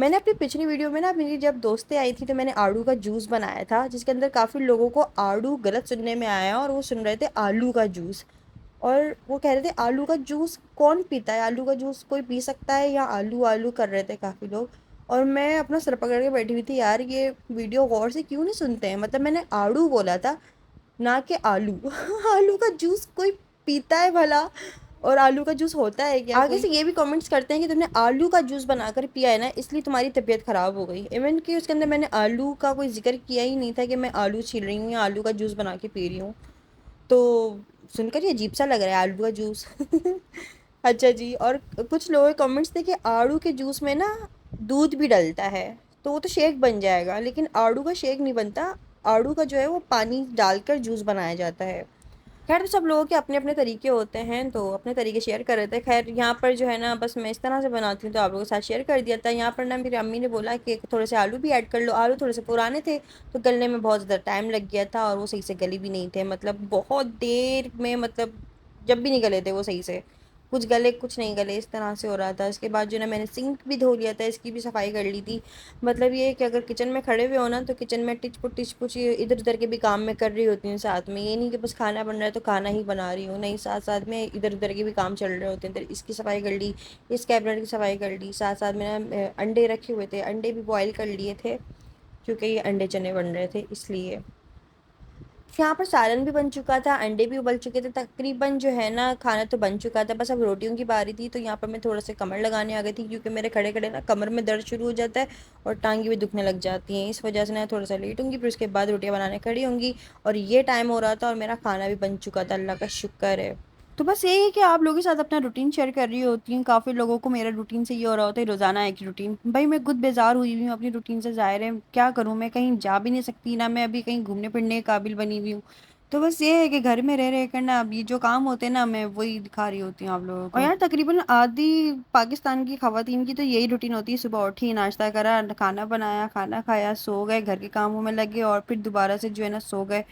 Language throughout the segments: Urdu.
میں نے اپنی پچھلی ویڈیو میں نا میری جب دوستیں آئی تھی تو میں نے آڑو کا جوس بنایا تھا، جس کے اندر کافی لوگوں کو آڑو غلط سننے میں آیا اور وہ سن رہے تھے آلو کا جوس، اور وہ کہہ رہے تھے آلو کا جوس کون پیتا ہے، آلو کا جوس کوئی پی سکتا ہے، یا آلو آلو کر رہے تھے کافی لوگ۔ اور میں اپنا سر پکڑ کے بیٹھی ہوئی تھی، یار یہ ویڈیو غور سے کیوں نہیں سنتے ہیں، مطلب میں نے آڑو بولا تھا نہ کہ آلو آلو کا جوس کوئی پیتا ہے بھلا، اور آلو کا جوس ہوتا ہے کیا؟ آگے سے یہ بھی کامنٹس کرتے ہیں کہ تم نے آلو کا جوس بنا کر پیا ہے نا، اس لیے تمہاری طبیعت خراب ہو گئی، ایون کہ اس کے اندر میں نے آلو کا کوئی ذکر کیا ہی نہیں تھا کہ میں آلو چھیل رہی ہوں یا آلو کا جوس بنا کے پی رہی ہوں، تو سن کر یہ عجیب سا لگ رہا ہے آلو کا جوس اچھا جی، اور کچھ لوگوں کے کامنٹس تھے کہ آڑو کے جوس میں نا دودھ بھی ڈلتا ہے تو وہ تو شیک بن جائے گا، لیکن آڑو کا شیک نہیں بنتا، آڑو کا جو ہے وہ پانی ڈال کر جوس بنایا جاتا ہے۔ خیر، تو سب لوگوں کے اپنے اپنے طریقے ہوتے ہیں، تو اپنے طریقے شیئر کر رہے تھے۔ خیر یہاں پر جو ہے نا بس میں اس طرح سے بناتی ہوں تو آپ لوگوں کے ساتھ شیئر کر دیا تھا۔ یہاں پر نا میری امی نے بولا کہ تھوڑے سے آلو بھی ایڈ کر لو، آلو تھوڑے سے پرانے تھے تو گلنے میں بہت زیادہ ٹائم لگ گیا تھا، اور وہ صحیح سے گلی بھی نہیں تھے، مطلب بہت دیر میں، مطلب جب بھی نہیں گلے تھے وہ صحیح سے، کچھ گلے کچھ نہیں گلے، اس طرح سے ہو رہا تھا۔ اس کے بعد جو ہے نا میں نے سنک بھی دھو لیا تھا، اس کی بھی صفائی کر لی تھی۔ مطلب یہ ہے کہ اگر کچن میں کھڑے ہوئے ہو نا تو کچن میں ٹچ پچ ادھر ادھر کے بھی کام میں کر رہی ہوتی ہوں ساتھ میں، یہ نہیں کہ بس کھانا بن رہا ہے تو کھانا ہی بنا رہی ہوں، نہیں، ساتھ ساتھ میں ادھر ادھر کے بھی کام چل رہے ہوتے ہیں، ادھر اس کی صفائی کر لی، اس کیبنٹ کی صفائی کر لی، ساتھ ساتھ میں نے انڈے رکھے ہوئے تھے، انڈے بھی بوائل کر لیے تھے کیونکہ یہ انڈے چنے بن رہے تھے اس لیے۔ یہاں پر سالن بھی بن چکا تھا، انڈے بھی ابل چکے تھے، تقریباً جو ہے نا کھانا تو بن چکا تھا، بس اب روٹیوں کی باری تھی، تو یہاں پر میں تھوڑا سے کمر لگانے آ گئی تھی کیونکہ میرے کھڑے کھڑے نا کمر میں درد شروع ہو جاتا ہے اور ٹانگیں بھی دکھنے لگ جاتی ہیں، اس وجہ سے میں تھوڑا سا لیٹ ہوں گی، پھر اس کے بعد روٹیاں بنانے کھڑی ہوں گی، اور یہ ٹائم ہو رہا تھا اور میرا کھانا بھی بن چکا تھا، اللہ کا شکر ہے۔ تو بس یہی ہے کہ آپ لوگوں کے ساتھ اپنا روٹین شیئر کر رہی ہوتی ہیں، کافی لوگوں کو میرا روٹین سے یہ ہو رہا ہوتا ہے روزانہ ایک روٹین، بھائی میں خود بیزار ہوئی ہوئی ہوں اپنی روٹین سے، ظاہر ہے کیا کروں، میں کہیں جا بھی نہیں سکتی، نہ میں ابھی کہیں گھومنے پھرنے کے قابل بنی ہوئی ہوں، تو بس یہ ہے کہ گھر میں رہ کر نا اب یہ جو کام ہوتے ہیں نا میں وہی دکھا رہی ہوتی ہوں آپ لوگوں کو، اور یار تقریباً آدھی پاکستان کی خواتین کی تو یہی روٹین ہوتی ہے، صبح اٹھی ناشتہ کرا، کھانا بنایا، کھانا کھایا، سو گئے، گھر کے کاموں میں لگے اور پھر دوبارہ سے جو ہے نا سو گئے،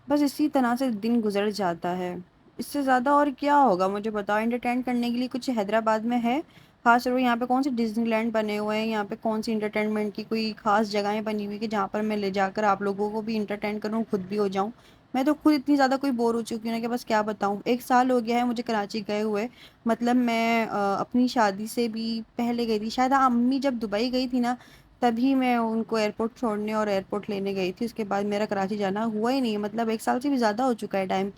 بس اسی طرح سے دن گزر جاتا ہے، اس سے زیادہ اور کیا ہوگا مجھے بتاؤ، انٹرٹین کرنے کے لیے کچھ حیدرآباد میں ہے خاص طور پہ، یہاں پہ کون سے ڈزنی لینڈ بنے ہوئے ہیں، یہاں پہ کون سی انٹرٹینمنٹ کی کوئی خاص جگہیں بنی ہوئی کہ جہاں پر میں لے جا کر آپ لوگوں کو بھی انٹرٹین کروں، خود بھی ہو جاؤں، میں تو خود اتنی زیادہ کوئی بور ہو چکی ہوں نا کہ بس کیا بتاؤں، 1 سال ہو گیا ہے مجھے کراچی گئے ہوئے، مطلب میں اپنی شادی سے بھی پہلے گئی تھی شاید، امی جب دبئی گئی تھی نا تبھی میں ان کو ایئرپورٹ چھوڑنے اور ایئرپورٹ لینے گئی تھی، اس کے بعد میرا کراچی جانا ہوا ہی نہیں ہے، مطلب 1 سال سے بھی زیادہ ہو چکا ہے ٹائم،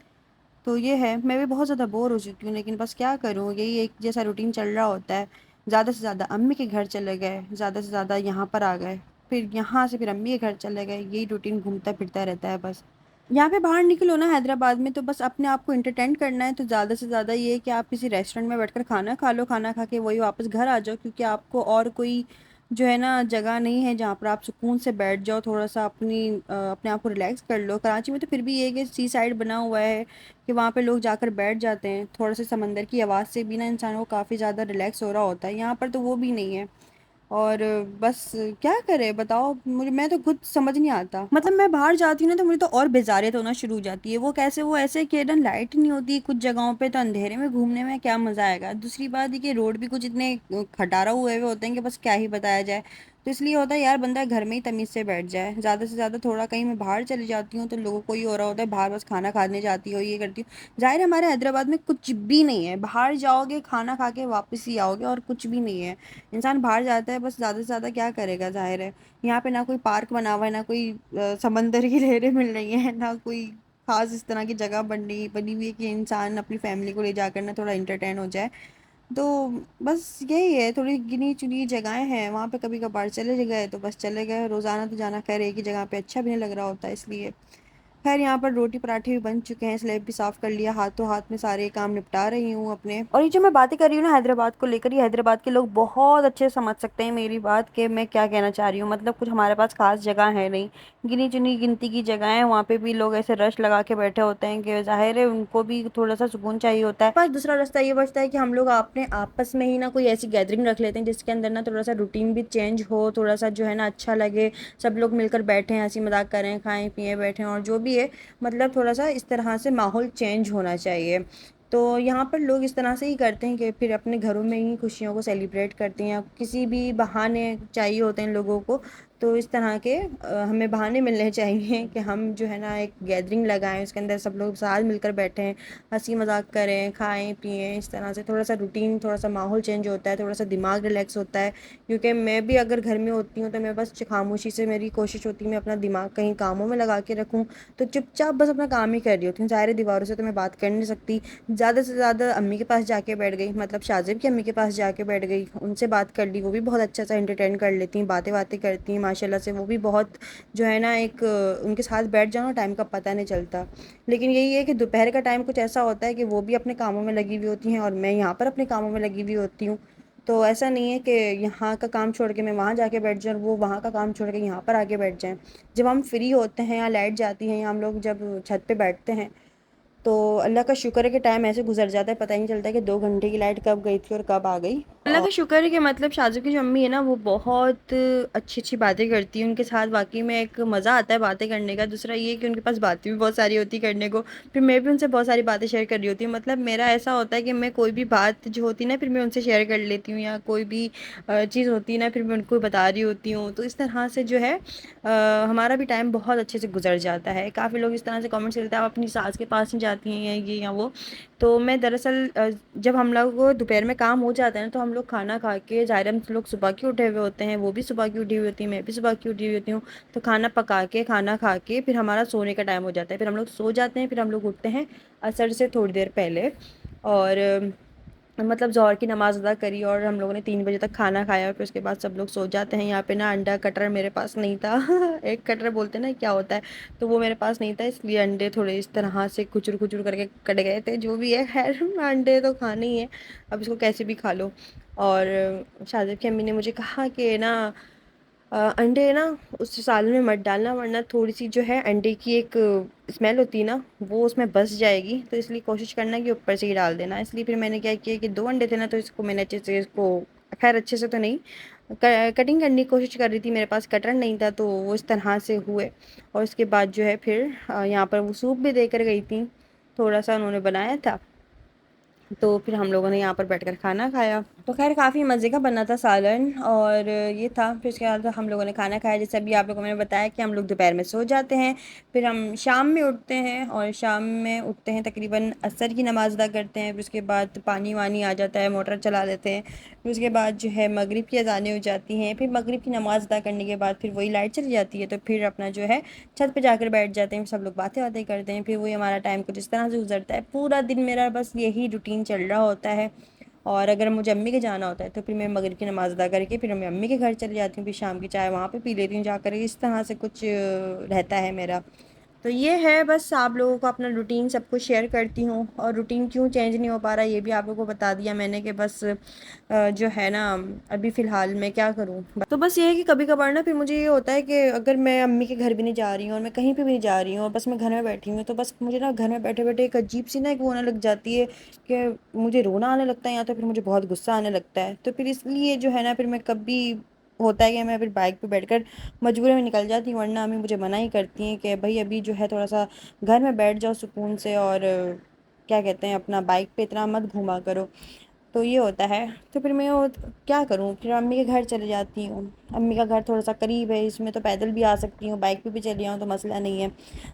تو یہ ہے میں بھی بہت زیادہ بور ہو چکی ہوں، لیکن بس کیا کروں، یہی ایک جیسا روٹین چل رہا ہوتا ہے، زیادہ سے زیادہ امی کے گھر چلے گئے، زیادہ سے زیادہ یہاں پر آ گئے، پھر یہاں سے پھر امی کے گھر چلے گئے، یہی روٹین گھومتا پھرتا رہتا ہے بس۔ یہاں پہ باہر نکلو نا حیدرآباد میں تو بس اپنے آپ کو انٹرٹین کرنا ہے، تو زیادہ سے زیادہ یہ ہے کہ آپ کسی ریسٹورینٹ میں بیٹھ کر کھانا کھا لو، کھانا کھا کے وہی واپس گھر آ جاؤ، کیونکہ آپ کو اور کوئی جو ہے نا جگہ نہیں ہے جہاں پر آپ سکون سے بیٹھ جاؤ، تھوڑا سا اپنے آپ کو ریلیکس کر لو۔ کراچی میں تو پھر بھی یہ ہے کہ سی سائڈ بنا ہوا ہے کہ وہاں پہ لوگ جا کر بیٹھ جاتے ہیں، تھوڑا سا سمندر کی آواز سے بھی نا انسان کو کافی زیادہ ریلیکس ہو رہا ہوتا ہے، یہاں پر تو وہ بھی نہیں ہے، اور بس کیا کرے بتاؤ، مجھے میں تو خود سمجھ نہیں آتا، مطلب میں باہر جاتی ہوں نا تو مجھے تو اور بیزاریت ہونا شروع ہو جاتی ہے، وہ کیسے، وہ ایسے کہ نا لائٹ نہیں ہوتی کچھ جگہوں پہ، تو اندھیرے میں گھومنے میں کیا مزہ آئے گا، دوسری بات یہ کہ روڈ بھی کچھ اتنے کھٹارا ہوئے ہوتے ہیں کہ بس کیا ہی بتایا جائے، تو اس لیے ہوتا ہے یار بندہ گھر میں ہی تمیز سے بیٹھ جائے، زیادہ سے زیادہ تھوڑا کہیں میں باہر چلی جاتی ہوں تو لوگوں کو یہ ہو رہا ہوتا ہے باہر بس کھانا کھانے جاتی ہو، یہ کرتی ہوں، ظاہر ہے ہمارے حیدرآباد میں کچھ بھی نہیں ہے، باہر جاؤ گے کھانا کھا کے واپس ہی آؤ گے اور کچھ بھی نہیں ہے، انسان باہر جاتا ہے بس زیادہ سے زیادہ کیا کرے گا، ظاہر ہے یہاں پہ نہ کوئی پارک بنا ہوا ہے، نہ کوئی سمندر کی لہریں مل رہی ہیں، نہ کوئی خاص اس طرح کی جگہ بنی ہوئی ہے کہ انسان اپنی فیملی کو لے جا کر نا تھوڑا انٹرٹین ہو جائے، تو بس یہی ہے، تھوڑی گنی چنی جگہیں ہیں وہاں پہ کبھی کبھار چلے گئے تو بس چلے گئے، روزانہ تو جانا خیر ایک ہی جگہ پہ اچھا بھی نہیں لگ رہا ہوتا ہے، اس لیے خیر یہاں پر روٹی پراٹھے بھی بن چکے ہیں، سلیب بھی صاف کر لیا، ہاتھوں ہاتھ میں سارے کام نپٹا رہی ہوں اپنے، اور یہ جو میں باتیں کر رہی ہوں نا حیدرآباد کو لے کر، یہ حیدرآباد کے لوگ بہت اچھے سمجھ سکتے ہیں میری بات کہ میں کیا کہنا چاہ رہی ہوں، مطلب کچھ ہمارے پاس خاص جگہ ہے نہیں، گنی چنی گنتی کی جگہ ہے، وہاں پہ بھی لوگ ایسے رش لگا کے بیٹھے ہوتے ہیں کہ ظاہر ہے ان کو بھی تھوڑا سا سکون چاہیے ہوتا ہے، بس دوسرا راستہ یہ بچتا ہے کہ ہم لوگ اپنے آپس میں ہی نا کوئی ایسی گیدرنگ رکھ لیتے ہیں جس کے اندر نا تھوڑا سا روٹین بھی چینج ہو، تھوڑا سا جو ہے نا اچھا لگے، سب لوگ مل کر بیٹھیں، ہنسی مذاق کریں، کھائیں پیئیں بیٹھیں، اور جو بھی ہے مطلب تھوڑا سا اس طرح سے ماحول چینج ہونا چاہیے، تو یہاں پر لوگ اس طرح سے ہی کرتے ہیں کہ پھر اپنے گھروں میں ہی خوشیوں کو سیلیبریٹ کرتے ہیں. کسی بھی بہانے چاہیے ہوتے ہیں لوگوں کو، تو اس طرح کے ہمیں بہانے ملنے چاہیے کہ ہم جو ہے نا ایک گیدرنگ لگائیں، اس کے اندر سب لوگ ساتھ مل کر بیٹھیں، ہنسی مذاق کریں، کھائیں پئیں. اس طرح سے تھوڑا سا روٹین، تھوڑا سا ماحول چینج ہوتا ہے، تھوڑا سا دماغ ریلیکس ہوتا ہے. کیونکہ میں بھی اگر گھر میں ہوتی ہوں تو میں بس خاموشی سے، میری کوشش ہوتی ہے میں اپنا دماغ کہیں کاموں میں لگا کے رکھوں، تو چپ چاپ بس اپنا کام ہی کر رہی ہوتی ہوں. ظاہر دیواروں سے تو میں بات کر نہیں سکتی. زیادہ سے زیادہ امی کے پاس جا کے بیٹھ گئی، مطلب شازیب کی امی کے پاس جا کے بیٹھ گئی، ان سے بات کر لی. وہ بھی بہت اچھا سا انٹرٹین کر لیتی ہیں، باتیں کرتی ہیں ماشاء اللہ سے. وہ بھی بہت جو ہے نا ایک ان کے ساتھ بیٹھ جاؤ نا، ٹائم کا پتہ نہیں چلتا. لیکن یہی ہے کہ دوپہر کا ٹائم کچھ ایسا ہوتا ہے کہ وہ بھی اپنے کاموں میں لگی ہوئی ہوتی ہیں اور میں یہاں پر اپنے کاموں میں لگی ہوئی ہوتی ہوں. تو ایسا نہیں ہے کہ یہاں کا کام چھوڑ کے میں وہاں جا کے بیٹھ جاؤں، وہ وہاں کا کام چھوڑ کے یہاں پر آ کے بیٹھ جائیں. جب ہم فری ہوتے ہیں یا لائٹ جاتی ہیں یا ہم لوگ جب چھت پہ بیٹھتے ہیں تو اللہ کا شکر ہے کہ ٹائم ایسے گزر جاتا ہے، پتہ ہی نہیں چلتا کہ 2 گھنٹے کی لائٹ کب گئی تھی اور کب آ گئی. اللہ کا شکر ہے کہ مطلب شازو کی جو امی ہے نا، وہ بہت اچھی اچھی باتیں کرتی ہیں. ان کے ساتھ واقعی میں ایک مزہ آتا ہے باتیں کرنے کا. دوسرا یہ کہ ان کے پاس باتیں بھی بہت ساری ہوتی کرنے کو، پھر میں بھی ان سے بہت ساری باتیں شیئر کر رہی ہوتی ہوں. مطلب میرا ایسا ہوتا ہے کہ میں کوئی بھی بات جو ہوتی ہے نا، پھر میں ان سے شیئر کر لیتی ہوں، یا کوئی بھی چیز ہوتی ہے نا، پھر میں ان کو بتا رہی ہوتی ہوں. تو اس طرح سے جو ہے ہمارا بھی ٹائم بہت اچھے سے گزر جاتا ہے. کافی لوگ اس طرح سے کامنٹس کرتے ہیں آپ اپنی ساس کے پاس نہیں جاتی ہیں یا یہ یا وہ. تو میں دراصل جب ہم لوگ کو دوپہر میں کام ہو جاتا ہے نا، تو ہم لوگ کھانا کھا کے، ظاہر ہم لوگ صبح کے اٹھے ہوئے ہوتے ہیں، وہ بھی صبح کی اٹھی ہوئی ہوتی ہیں، میں بھی صبح کی اٹھی ہوئی ہوتی ہوں. تو کھانا پکا کے، کھانا کھا کے پھر ہمارا سونے کا ٹائم ہو جاتا ہے. پھر ہم لوگ سو جاتے ہیں، پھر ہم لوگ اٹھتے ہیں عصر سے تھوڑی دیر پہلے، اور مطلب ظہر کی نماز ادا کری، اور ہم لوگوں نے 3 بجے تک کھانا کھایا، اور پھر اس کے بعد سب لوگ سو جاتے ہیں. یہاں پہ نا انڈا کٹر میرے پاس نہیں تھا. ایک کٹر بولتے نا کیا ہوتا ہے، تو وہ میرے پاس نہیں تھا، اس لیے انڈے تھوڑے اس طرح سے کچر کچر کر کے کٹ گئے تھے. جو بھی ہے خیر، انڈے تو کھانے ہی ہے، اب اس کو کیسے بھی کھا لو. اور شازیب کی امی نے مجھے کہا کہ نا انڈے نا اس سالن میں مت ڈالنا، ورنہ تھوڑی سی جو ہے انڈے کی ایک اسمیل ہوتی ہے نا، وہ اس میں بس جائے گی. تو اس لیے کوشش کرنا کہ اوپر سے ہی ڈال دینا. اس لیے پھر میں نے کیا کیا کہ 2 انڈے تھے نا، تو اس کو میں نے اچھے سے، اس کو خیر اچھے سے تو نہیں، کٹنگ کرنے کی کوشش کر رہی تھی، میرے پاس کٹر نہیں تھا، تو وہ اس طرح سے ہوئے. اور اس کے بعد جو ہے پھر یہاں پر وہ سوپ بھی دے کر گئی تھی، تھوڑا سا انہوں نے بنایا تھا. تو پھر ہم لوگوں نے یہاں پر بیٹھ کر کھانا کھایا. تو خیر کافی مزے کا بنا تھا سالن، اور یہ تھا. پھر اس کے بعد ہم لوگوں نے کھانا کھایا. جیسے ابھی آپ لوگوں نے بتایا کہ ہم لوگ دوپہر میں سو جاتے ہیں، پھر ہم شام میں اٹھتے ہیں، اور شام میں اٹھتے ہیں تقریباً عصر کی نماز ادا کرتے ہیں. پھر اس کے بعد پانی وانی آ جاتا ہے، موٹر چلا لیتے ہیں. پھر اس کے بعد جو ہے مغرب کی اذانیں ہو جاتی ہیں. پھر مغرب کی نماز ادا کرنے کے بعد پھر وہی لائٹ چلی جاتی ہے، تو پھر اپنا جو ہے چھت پہ جا کر بیٹھ جاتے ہیں، سب لوگ باتیں کرتے ہیں. پھر وہی ہمارا ٹائم کچھ اس طرح سے گزرتا ہے. پورا دن میرا بس یہی روٹین چل رہا ہوتا ہے. اور اگر مجھے امی کے جانا ہوتا ہے تو پھر میں مغرب کی نماز ادا کر کے پھر میں امی کے گھر چلی جاتی ہوں. پھر شام کی چائے وہاں پہ پی لیتی ہوں جا کر. اس طرح سے کچھ رہتا ہے میرا. تو یہ ہے بس آپ لوگوں کو اپنا روٹین سب کچھ شیئر کرتی ہوں. اور روٹین کیوں چینج نہیں ہو پا رہا یہ بھی آپ لوگوں کو بتا دیا میں نے، کہ بس جو ہے نا ابھی فی الحال میں کیا کروں. تو بس یہ ہے کہ کبھی کبھار نا پھر مجھے یہ ہوتا ہے کہ اگر میں امی کے گھر بھی نہیں جا رہی ہوں، اور میں کہیں پہ بھی نہیں جا رہی ہوں، اور بس میں گھر میں بیٹھی ہوں، تو بس مجھے نا گھر میں بیٹھے بیٹھے ایک عجیب سی نا ایک وہ ہونے لگ جاتی ہے کہ مجھے رونا آنے لگتا ہے، یا تو پھر مجھے بہت غصہ آنے لگتا ہے. تو پھر اس لیے جو ہے نا پھر میں کبھی ہوتا ہے کہ میں پھر بائک پہ بیٹھ کر مجبوری میں نکل جاتی ہوں، ورنہ امی مجھے منع ہی کرتی ہیں کہ بھائی ابھی جو ہے تھوڑا سا گھر میں بیٹھ جاؤ سکون سے، اور کیا کہتے ہیں اپنا بائک پہ اتنا مت گھوما کرو. تو یہ ہوتا ہے. تو پھر میں کیا کروں، پھر امی کے گھر چلے جاتی ہوں. امی کا گھر تھوڑا سا قریب ہے، اس میں تو پیدل بھی آ سکتی ہوں، بائک پہ بھی چلی آؤں تو مسئلہ نہیں ہے.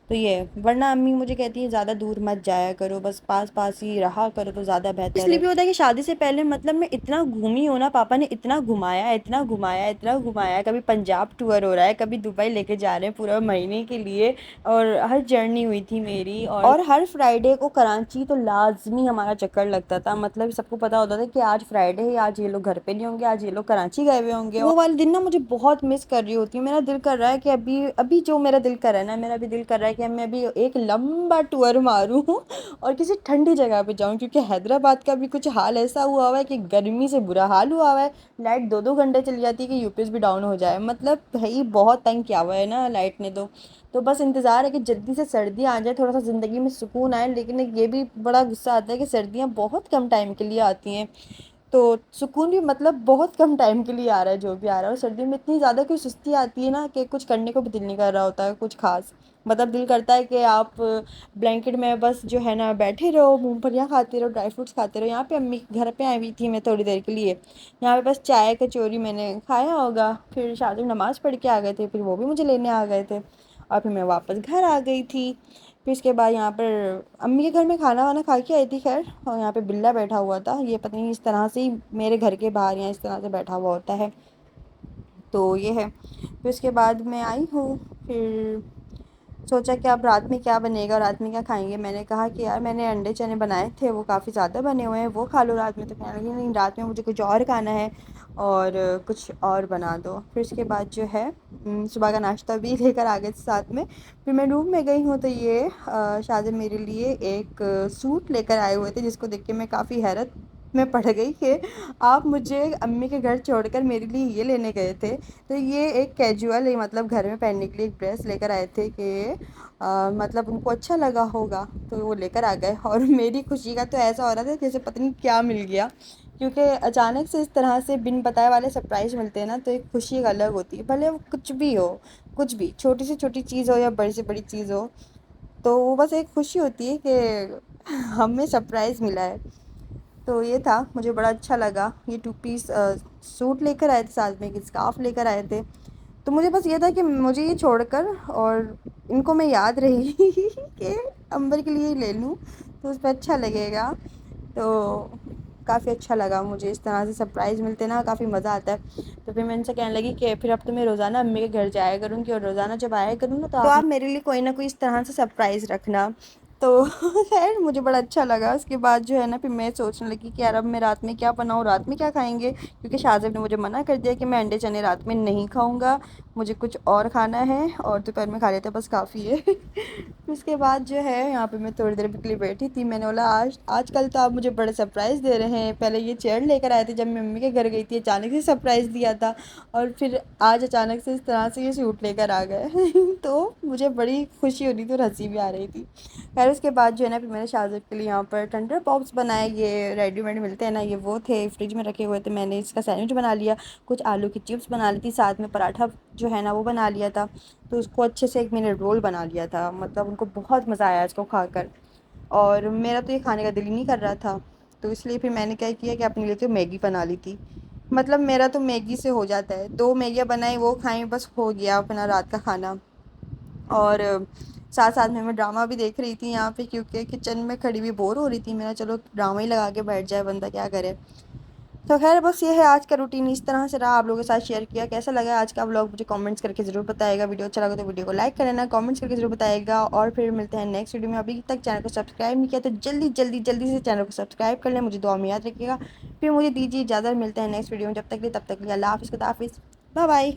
تو یہ ورنہ امی مجھے کہتی ہیں زیادہ دور مت جایا کرو، بس پاس پاس ہی رہا کرو تو زیادہ بہتر ہے. اس لیے بھی ہوتا ہے کہ شادی سے پہلے مطلب میں اتنا گھومی ہوں نا، پاپا نے اتنا گھمایا، اتنا گھمایا، اتنا گھمایا. کبھی پنجاب ٹور ہو رہا ہے، کبھی دبئی لے کے جا رہے ہیں پورا مہینے کے لیے، اور ہر جرنی ہوئی تھی میری. اور ہر فرائیڈے کو کراچی تو لازمی ہمارا چکر لگتا تھا. مطلب سب کو پتا ہوتا تھا کہ آج فرائیڈے ہے، آج یہ لوگ گھر پہ نہیں ہوں گے، آج یہ لوگ کراچی گئے ہوئے ہوں گے. وہ والے دن نا مجھے بہت مس کر رہی ہوتی ہوں. میرا دل کر رہا ہے کہ ابھی جو میرا دل کر رہا ہے نا، میرا بھی دل کر رہا ہے کہ میں ابھی ایک لمبا ٹور ماروں اور کسی ٹھنڈی جگہ پہ جاؤں. کیونکہ حیدرآباد کا بھی کچھ حال ایسا ہوا ہے کہ گرمی سے برا حال ہوا ہے. لائٹ 2 2 گھنٹے چلی جاتی ہے کہ یو پی ایس بھی ڈاؤن ہو جائے. مطلب بھائی بہت تنگ کیا ہوا ہے نا لائٹ نے. تو بس انتظار ہے کہ جلدی سے سردی آ جائے، تھوڑا سا زندگی میں سکون آئے. لیکن یہ بھی بڑا غصہ آتا ہے کہ سردیاں بہت کم ٹائم کے لیے آتی ہیں. تو سکون بھی مطلب بہت کم ٹائم کے لیے آ رہا ہے جو بھی آ رہا ہے، اور سردیوں میں اتنی زیادہ کوئی سستی آتی ہے نا کہ کچھ کرنے کو بھی دل نہیں کر رہا ہوتا ہے کچھ خاص، مطلب دل کرتا ہے کہ آپ بلینکٹ میں بس جو ہے نا بیٹھے رہو، مونگ پھلیاں کھاتے رہو، ڈرائی فروٹس کھاتے رہو۔ یہاں پہ امی گھر پہ آئی ہوئی تھی میں تھوڑی دیر کے لیے، یہاں پہ بس چائے کچوری میں نے کھایا ہوگا، پھر شاذب نماز پڑھ کے آ گئے تھے، پھر وہ بھی مجھے لینے آ گئے تھے، اور پھر میں واپس گھر آ گئی تھی۔ پھر اس کے بعد یہاں پر امی کے گھر میں کھانا وانا کھا کے آئی تھی خیر، اور یہاں پہ بلا بیٹھا ہوا تھا، یہ پتہ نہیں اس طرح سے ہی میرے گھر کے باہر یہاں اس طرح سے بیٹھا ہوا ہوتا ہے، تو یہ ہے۔ پھر اس کے بعد میں آئی ہوں، پھر سوچا کہ اب رات میں کیا بنے گا، رات میں کیا کھائیں گے۔ میں نے کہا کہ یار میں نے انڈے چنے بنائے تھے، وہ کافی زیادہ بنے ہوئے ہیں، وہ کھا لو رات میں۔ تو کہنے لگی نہیں، رات میں مجھے کچھ اور کھانا ہے اور کچھ اور بنا دو۔ پھر اس کے بعد جو ہے صبح کا ناشتہ بھی لے کر آ گئے تھے ساتھ میں۔ پھر میں روم میں گئی ہوں تو یہ شاذب میرے لیے ایک سوٹ لے کر آئے ہوئے تھے، جس کو دیکھ کے میں کافی حیرت میں پڑ گئی کہ آپ مجھے امی کے گھر چھوڑ کر میرے لیے یہ لینے گئے تھے۔ تو یہ ایک کیجول مطلب گھر میں پہننے کے لیے ایک ڈریس لے کر آئے تھے کہ مطلب ان کو اچھا لگا ہوگا تو وہ لے کر آ گئے، اور میری خوشی کا تو ایسا ہو رہا تھا جیسے پتہ نہیں کیا مل گیا، کیونکہ اچانک سے اس طرح سے بن بتائے والے سرپرائز ملتے ہیں نا تو ایک خوشی ایک الگ ہوتی ہے، بھلے وہ کچھ بھی ہو، کچھ بھی چھوٹی سے چھوٹی چیز ہو یا بڑی سے بڑی چیز ہو، تو وہ بس ایک خوشی ہوتی ہے کہ ہمیں سرپرائز ملا ہے۔ تو یہ تھا، مجھے بڑا اچھا لگا۔ یہ 2 پیس سوٹ لے کر آئے تھے، ساتھ میں ایک اسکارف لے کر آئے تھے۔ تو مجھے بس یہ تھا کہ مجھے یہ چھوڑ کر اور ان کو میں یاد رہی کہ امبر کے لیے ہی لے لوں تو اس پہ اچھا لگے گا، تو کافی اچھا لگا مجھے اس طرح سے سرپرائز ملتے نا، کافی مزہ آتا ہے۔ تو پھر میں ان سے کہنے لگی کہ پھر اب تو میں روزانہ امی کے گھر جایا کروں گی، اور روزانہ جب آیا کروں نا تو آپ میرے لیے کوئی نہ کوئی اس طرح سے سرپرائز رکھنا۔ تو خیر مجھے بڑا اچھا لگا۔ اس کے بعد جو ہے نا پھر میں سوچنے لگی کہ یار اب میں رات میں کیا بناؤں، رات میں کیا کھائیں گے، کیونکہ شاذب نے مجھے منع کر دیا کہ میں انڈے چنے رات میں نہیں کھاؤں گا، مجھے کچھ اور کھانا ہے، اور دوپہر میں کھا لیتے بس کافی ہے۔ اس کے بعد جو ہے یہاں پہ میں تھوڑی دیر کے لیے بیٹھی تھی، میں نے بولا آج کل تو آپ مجھے بڑے سرپرائز دے رہے ہیں، پہلے یہ چیئر لے کر آئے تھے جب میں ممی کے گھر گئی تھی، اچانک سے سرپرائز دیا تھا، اور پھر آج اچانک سے اس طرح سے یہ سوٹ لے کر آ گئے۔ تو مجھے بڑی خوشی ہو رہی تھی اور ہنسی بھی آ رہی تھی۔ خیر اس کے بعد جو ہے نا پھر میں نے شاذب کے لیے یہاں پر ٹنڈر پاپس بنائے، یہ ریڈی میڈ ملتے ہیں نا، یہ وہ تھے فریج میں رکھے ہوئے تھے، میں نے اس کا سینڈوچ بنا لیا، کچھ آلو کی چپس بنا لی تھی، ساتھ میں پراٹھا جو ہے نا وہ بنا لیا تھا، تو اس کو اچھے سے ایک میں نے رول بنا لیا تھا، مطلب ان کو بہت مزہ آیا اس کو کھا کر، اور میرا تو یہ کھانے کا دل ہی نہیں کر رہا تھا، تو اس لیے پھر میں نے کیا کیا کہ اپنے لیے تو میگی بنا لی تھی۔ مطلب میرا تو میگی سے ہو جاتا ہے، 2 میگیاں بنائیں وہ کھائیں بس ہو گیا اپنا رات کا کھانا۔ اور ساتھ ساتھ میں ڈرامہ بھی دیکھ رہی تھی یہاں پہ، کیونکہ کچن میں کھڑی ہوئی بور ہو رہی تھی، میرا چلو ڈرامہ ہی لگا کے بیٹھ جائے بندہ، کیا کرے۔ تو خیر بس یہ ہے آج کا روٹین، اس طرح سے رہا، آپ لوگوں کے ساتھ شیئر کیا۔ کیسا لگا آج کا ولاگ مجھے کامنٹس کر کے ضرور بتائے گا، ویڈیو اچھا لگا تو ویڈیو کو لائک کر لینا، کامنٹس کر کے ضرور بتائے گا، اور پھر ملتے ہیں نیکسٹ ویڈیو میں۔ ابھی تک چینل کو سبسکرائب نہیں کیا تو جلدی جلدی جلدی سے چینل کو سبسکرائب کر لیں، مجھے دعا میں یاد رکھیے گا۔ پھر مجھے دیجیے اجازت، ملتے ہیں نیکسٹ ویڈیو میں، جب تک کے لیے تب تک کے لیے اللہ حافظ، خدا حافظ، بائے بائے۔